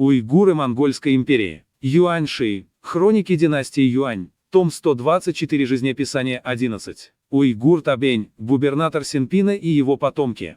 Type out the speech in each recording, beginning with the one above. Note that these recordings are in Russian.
Уйгуры Монгольской империи. Юаньши. Хроники династии Юань. Том 124. Жизнеописание 11. Уйгур Табень, губернатор Синпина и его потомки.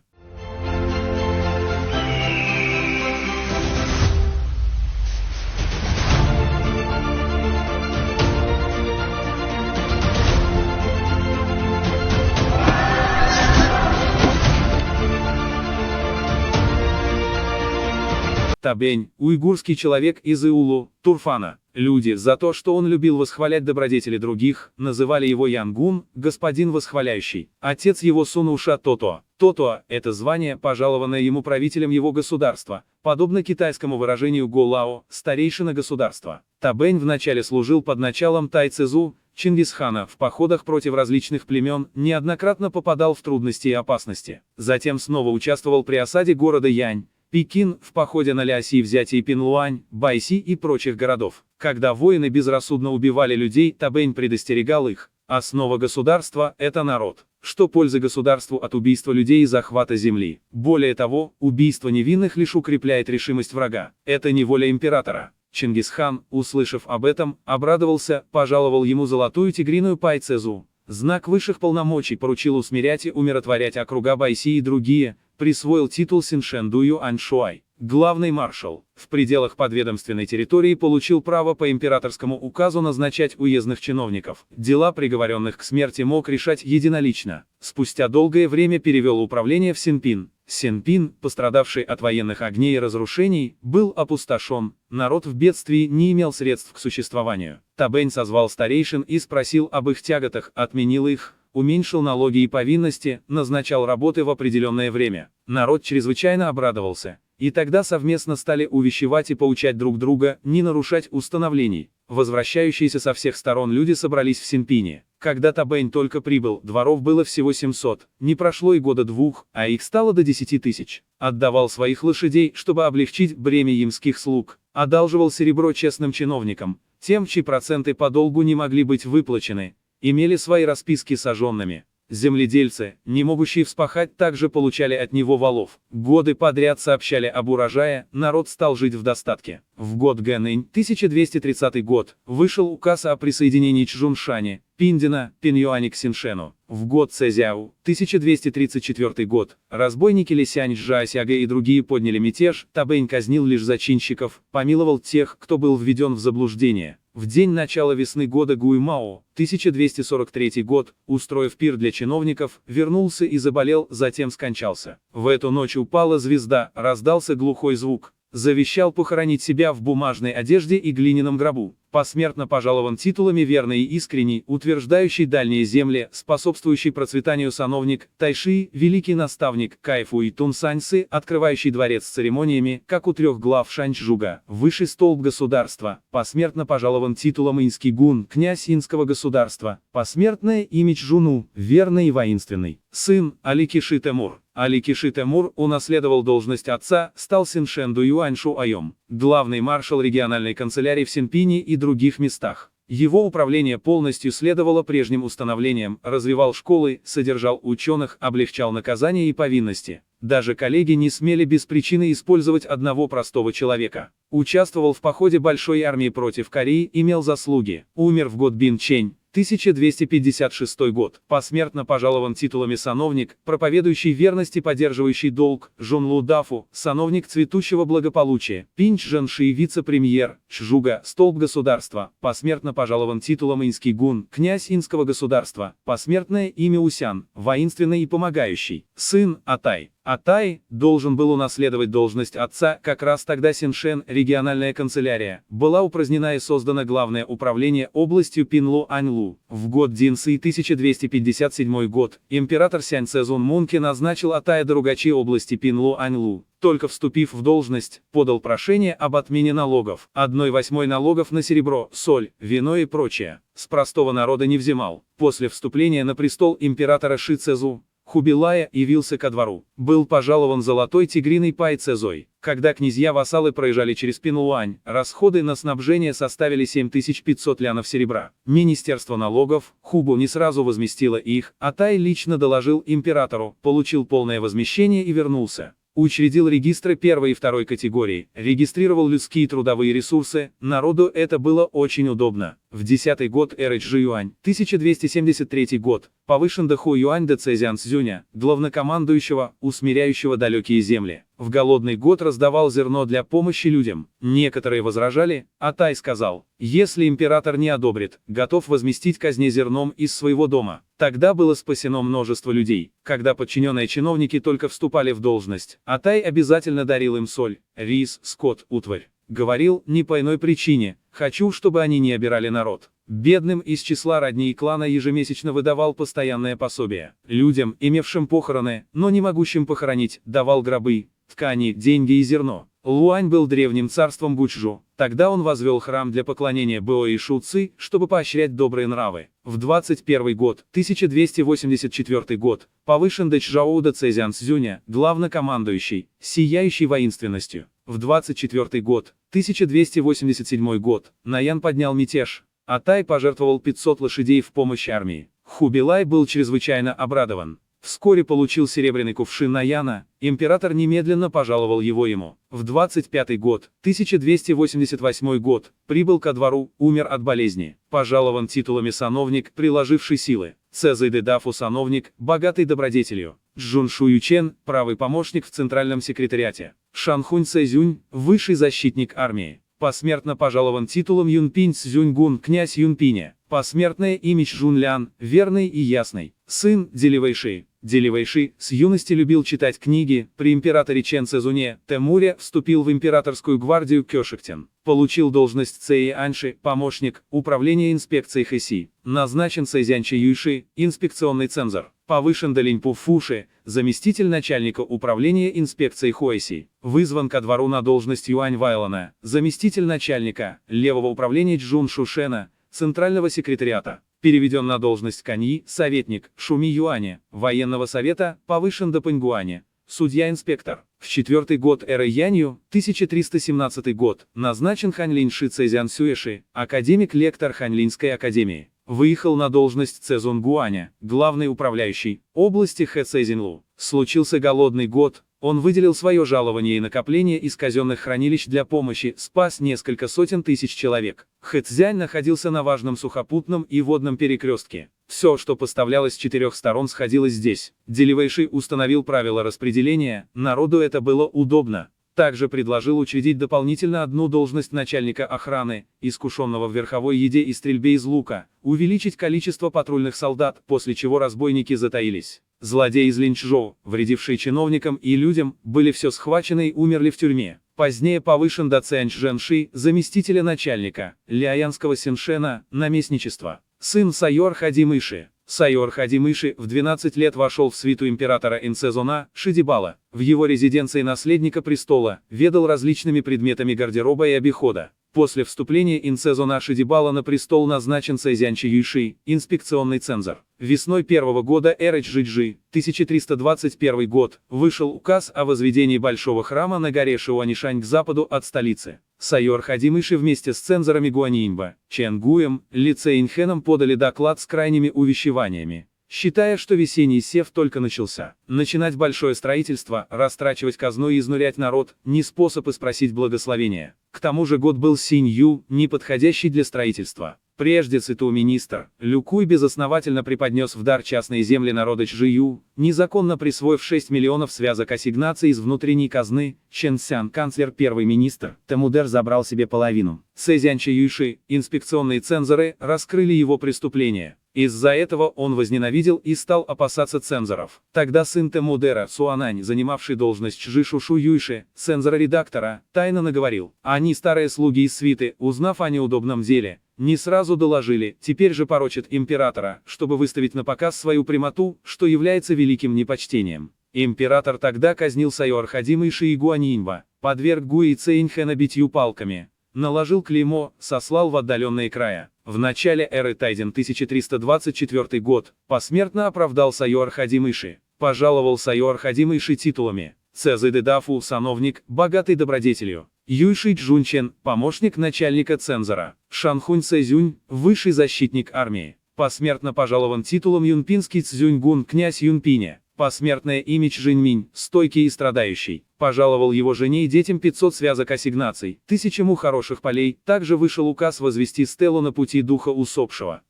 Табень, уйгурский человек из Иулу, Турфана. Люди, за то, что он любил восхвалять добродетели других, называли его Янгун, господин восхваляющий. Отец его Сунуша Тото. Тото – это звание, пожалованное ему правителем его государства, подобно китайскому выражению Голао, старейшина государства. Табень вначале служил под началом Тайцзу, Чингисхана, в походах против различных племен, неоднократно попадал в трудности и опасности. Затем снова участвовал при осаде города Янь, Пекин, в походе на Ляси и взятии Пинлуань, Байси и прочих городов. Когда воины безрассудно убивали людей, Табень предостерегал их. Основа государства – это народ. Что пользы государству от убийства людей и захвата земли? Более того, убийство невинных лишь укрепляет решимость врага. Это не воля императора. Чингисхан, услышав об этом, обрадовался, пожаловал ему золотую тигриную пайцезу. Знак высших полномочий поручил усмирять и умиротворять округа Байси и другие, присвоил титул Синшендую Аньшуай. Главный маршал, в пределах подведомственной территории получил право по императорскому указу назначать уездных чиновников. Дела приговоренных к смерти мог решать единолично. Спустя долгое время перевел управление в Синпин. Синпин, пострадавший от военных огней и разрушений, был опустошен, народ в бедствии не имел средств к существованию. Табень созвал старейшин и спросил об их тяготах, отменил их, уменьшил налоги и повинности, назначал работы в определенное время. Народ чрезвычайно обрадовался. И тогда совместно стали увещевать и поучать друг друга, не нарушать установлений. Возвращающиеся со всех сторон люди собрались в Синпине. Когда Табень только прибыл, дворов было всего 700, не прошло и года двух, а их стало до 10 тысяч. Отдавал своих лошадей, чтобы облегчить бремя ямских слуг. Одалживал серебро честным чиновникам, тем, чьи проценты по долгу не могли быть выплачены. Имели свои расписки сожженными. Земледельцы, не могущие вспахать, также получали от него валов. Годы подряд сообщали об урожае, народ стал жить в достатке. В год Гэнэнь, 1230 год, вышел указ о присоединении Чжуншани, Пиндина, Пиньюани к Синшену. В год Цзяо, 1234 год, разбойники Лисянь Жаосягэ и другие подняли мятеж, Табень казнил лишь зачинщиков, помиловал тех, кто был введен в заблуждение. В день начала весны года Гуймао, 1243 год, устроив пир для чиновников, вернулся и заболел, затем скончался. В эту ночь упала звезда, раздался глухой звук. Завещал похоронить себя в бумажной одежде и глиняном гробу. Посмертно пожалован титулами верный и искренний, утверждающий дальние земли, способствующий процветанию сановник, Тайши, великий наставник, Кайфу и Тунсаньсы, открывающий дворец с церемониями, как у 3 глав Шанчжуга, высший столб государства. Посмертно пожалован титулом Инский гун, князь инского государства. Посмертное имя Чжуну, верный и воинственный. Сын, Аликиши Темур. Аликиши Темур унаследовал должность отца, стал Синшенду Юаньшуайом, главный маршал региональной канцелярии в Синпине и других местах. Его управление полностью следовало прежним установлениям, развивал школы, содержал ученых, облегчал наказания и повинности. Даже коллеги не смели без причины использовать одного простого человека. Участвовал в походе большой армии против Кореи, имел заслуги. Умер в год Бин Чень, 1256 год. Посмертно пожалован титулами сановник, проповедующий верность и поддерживающий долг, Жунлу Дафу, сановник цветущего благополучия, Пинч Жанши, вице-премьер, Чжуга, столб государства. Посмертно пожалован титулом Инский гун, князь инского государства. Посмертное имя Усян, воинственный и помогающий. Сын, Атай. Атай должен был унаследовать должность отца, как раз тогда Синшен, региональная канцелярия, была упразднена и создано главное управление областью Пинлу-Аньлу. В год Динсы 1257 год, император Сянь Цзун Мунки назначил Атая Даругачи области Пинлу-Аньлу. Только вступив в должность, подал прошение об отмене налогов, 1/8 налогов на серебро, соль, вино и прочее. С простого народа не взимал. После вступления на престол императора Ши Цзу, Хубилая явился ко двору. Был пожалован золотой тигриной пайцезой. Когда князья-вассалы проезжали через Пинлуань, расходы на снабжение составили 7500 лянов серебра. Министерство налогов, Хубу не сразу возместило их, Атай лично доложил императору, получил полное возмещение и вернулся. Учредил регистры первой и второй категории, регистрировал людские и трудовые ресурсы, народу это было очень удобно. В 10-й год эры Чжи Юань, 1273 год, повышен до Ху Юань до Цзян Цзюня, главнокомандующего, усмиряющего далекие земли. В голодный год раздавал зерно для помощи людям. Некоторые возражали, а Тай сказал, если император не одобрит, готов возместить казне зерном из своего дома. Тогда было спасено множество людей. Когда подчиненные чиновники только вступали в должность, Атай обязательно дарил им соль, рис, скот, утварь. Говорил, не по иной причине, хочу, чтобы они не обирали народ. Бедным из числа родни и клана ежемесячно выдавал постоянное пособие. Людям, имевшим похороны, но не могущим похоронить, давал гробы, ткани, деньги и зерно. Луань был древним царством Гучжу. Тогда он возвел храм для поклонения Бо и Шу Ци, чтобы поощрять добрые нравы. В 21 год, 1284 год, повышен до Чжао до Цзян Цзюня, главнокомандующий, сияющий воинственностью. В 24 год, 1287 год, Наян поднял мятеж. Атай пожертвовал 500 лошадей в помощь армии. Хубилай был чрезвычайно обрадован. Вскоре получил серебряный кувшин Наяна, император немедленно пожаловал его ему. В 25 год, 1288 год, прибыл ко двору, умер от болезни. Пожалован титулами сановник, приложивший силы. Цзэйдэ Дафу сановник, богатый добродетелью. Чжун Шуючен, правый помощник в центральном секретариате. Шанхунь Цзюнь, высший защитник армии. Посмертно пожалован титулом Юнпинь Цзюньгун, князь Юнпиня. Посмертное имя Чжунлян, верный и ясный. Сын Деливэйши. Деливэйши с юности любил читать книги, при императоре Чен Цзуне, Тэмуре, вступил в императорскую гвардию Кёшиктен. Получил должность Цэи Аньши, помощник, управления инспекцией Хэси. Назначен Цзянчи Юйши, инспекционный цензор. Повышен до Линьпу Фуши, заместитель начальника управления инспекцией Хуэси. Вызван ко двору на должность Юань Вайлана, заместитель начальника, левого управления Чжун Шушена, центрального секретариата. Переведен на должность Каньи, советник, Шуми Юаня, военного совета, повышен до Паньгуаня, судья-инспектор. В 4-й год эры Янью, 1317 год, назначен Ханьлинь Ши Цзян Сюэши, академик-лектор Ханьлинской академии. Выехал на должность Цзунгуаня, главный управляющий, области Хэцзинлу. Случился голодный год, он выделил свое жалование и накопление из казенных хранилищ для помощи, спас несколько сотен тысяч человек. Хэцзянь находился на важном сухопутном и водном перекрестке. Все, что поставлялось с 4 сторон, сходилось здесь. Деливэйши установил правила распределения, народу это было удобно. Также предложил учредить дополнительно одну должность начальника охраны, искушенного в верховой еде и стрельбе из лука, увеличить количество патрульных солдат, после чего разбойники затаились. Злодеи из Линчжоу, вредившие чиновникам и людям, были все схвачены и умерли в тюрьме. Позднее повышен до Цянь-Чжэнши, заместителя начальника, Ляянского Синшена, наместничества. Сын Сайор Хадимыши. Сайор Хадимыши в 12 лет вошел в свиту императора Инцзона, Шидибала. В его резиденции наследника престола, ведал различными предметами гардероба и обихода. После вступления Инцзона Шидибала на престол назначен Цзянчи Юйши, инспекционный цензор. Весной первого года эры Чжи, 1321 год, вышел указ о возведении большого храма на горе Шиуанишань к западу от столицы. Сайор Хадимыши вместе с цензорами Гуаньиньба, Ченгуем, Ли Цэйнхэном подали доклад с крайними увещеваниями, считая, что весенний сев только начался. Начинать большое строительство, растрачивать казну и изнурять народ – не способ и спросить благословения. К тому же год был Синь-Ю, неподходящий для строительства. Прежде циту-министр, Люкуй безосновательно преподнес в дар частные земли народа Чжию, незаконно присвоив 6 миллионов связок ассигнаций из внутренней казны. Чен Сян, канцлер первый министр, Тэмудэр забрал себе половину. Цзянчи Юйши, инспекционные цензоры, раскрыли его преступления. Из-за этого он возненавидел и стал опасаться цензоров. Тогда сын Тэмудэра, Суанань, занимавший должность Чжи Шушу Юйши, цензора-редактора, тайно наговорил. Они, старые слуги из свиты, узнав о неудобном деле, не сразу доложили, теперь же порочат императора, чтобы выставить на показ свою прямоту, что является великим непочтением. Император тогда казнил Сайор Хадимыши и Гуаньиньба, подверг Гуи Цэйнхэна битью палками, наложил клеймо, сослал в отдаленные края. В начале эры Тайдин 1324 год, посмертно оправдал Сайор Хадимыши, пожаловал Сайор Хадимыши титулами. Цзэйдэ Дафу, сановник, богатый добродетелью. Юйши Чжунчен, помощник начальника цензора. Шанхунь Цзюнь, высший защитник армии. Посмертно пожалован титулом Юнпинский Цзюньгун, князь Юнпиня. Посмертное имидж Жиньминь, стойкий и страдающий, пожаловал его жене и детям 500 связок ассигнаций, 1000 хороших полей. Также вышел указ возвести стелу на пути духа усопшего.